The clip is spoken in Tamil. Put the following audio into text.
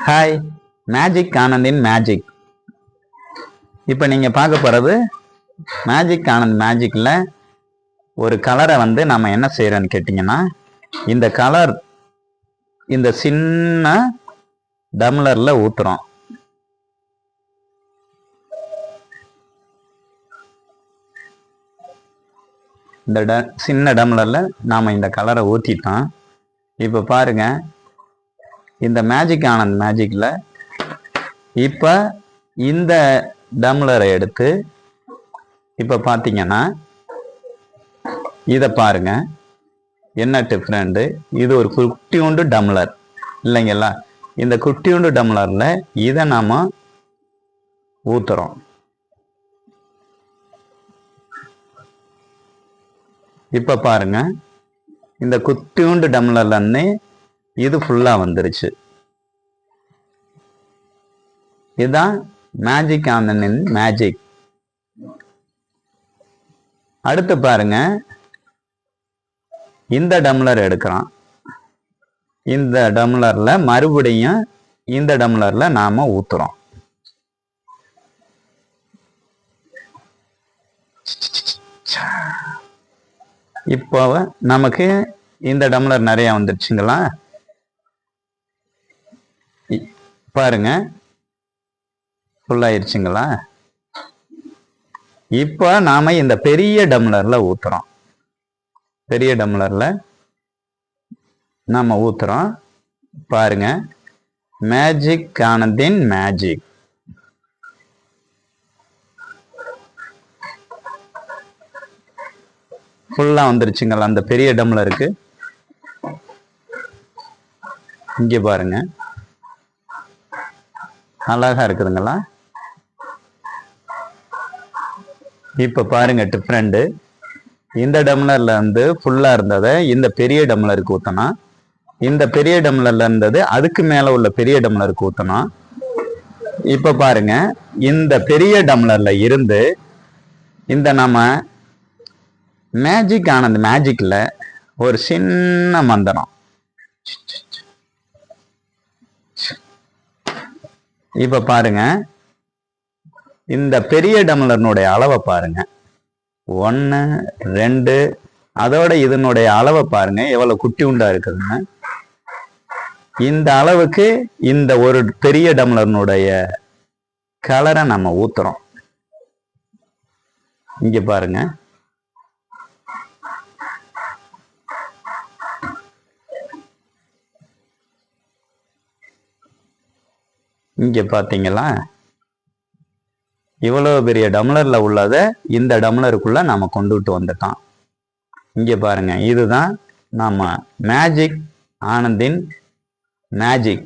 Hi, magic ஆனந்தின் magic. இப்போ நீங்கள் பார்க்க போகிறது மேஜிக் ஆனந்த் மேஜிக்கில் ஒரு கலரை நம்ம என்ன செய்கிறோன்னு கேட்டிங்கன்னா, இந்த கலர் இந்த சின்ன டம்ளரில் ஊற்றுறோம். இந்த சின்ன டம்ளரில் நாம் இந்த கலரை ஊற்றிட்டோம். இப்போ பாருங்கள், இந்த மேஜிக் ஆனந்த் மேஜிக்கில் இப்போ இந்த டம்ளரை எடுத்து இப்போ பார்த்தீங்கன்னா இதை பாருங்க, என்ன டிஃப்ரெண்டு. இது ஒரு குட்டியூண்டு டம்ளர் இல்லைங்களா? இந்த குட்டியூண்டு டம்ளரில் இதை நாம் ஊற்றுறோம். இப்போ பாருங்க, இந்த குட்டியூண்டு டம்ளர்லன்னு இது ஃபுல்லாக வந்துருச்சு. இதுதான் மேஜிக் ஆனந்தின் மேஜிக். அடுத்து பாருங்க, இந்த டம்ளர் எடுக்கிறோம். இந்த டம்ளர்ல மறுபடியும் இந்த டம்ளர்ல நாம ஊத்துறோம். இப்போ நமக்கு இந்த டம்ளர் நிறைய வந்துருச்சுங்களா? பாருங்க, ஃபுல்லாயிருச்சுங்களா? இப்போ நாம இந்த பெரிய டம்ளர்ல ஊத்துறோம். பெரிய டம்ளர்ல நாம ஊத்துறோம். பாருங்க, மேஜிக் ஆனந்தின் மேஜிக். ஃபுல்லா வந்துருச்சுங்களா அந்த பெரிய டம்ளருக்கு? இங்க பாருங்க, அழகா இருக்குதுங்களா? இப்ப பாருங்க டிஃப்ரெண்ட். இந்த டம்ளர்ல ஃபுல்லா இருந்ததை இந்த பெரிய டம்ளருக்கு ஊத்தணும். இந்த பெரிய டம்ளர்ல இருந்தது அதுக்கு மேல உள்ள பெரிய டம்ளருக்கு ஊத்தணும். இப்ப பாருங்க, இந்த பெரிய டம்ளர்ல இருந்து இந்த நம்ம மேஜிக் ஆனந்த் மேஜிக்ல ஒரு சின்ன மந்திரம். இப்ப பாருங்க, இந்த பெரிய டம்ளர்னுடைய அளவை பாருங்க. 1 2, அதோட இதனுடைய அளவை பாருங்க எவ்வளவு குட்டி உண்டா இருக்குதுன்னு. இந்த அளவுக்கு இந்த ஒரு பெரிய டம்ளர்னுடைய கலரை நம்ம ஊத்துறோம். இங்க பாருங்க, இங்க பாத்தீங்களா? இவ்வளவு பெரிய டம்ளர்ல உள்ளத இந்த டம்ளருக்குள்ள நாம கொண்டுட்டு வந்துட்டோம். இங்க பாருங்க, இதுதான் நாம மேஜிக் ஆனந்தின் மேஜிக்.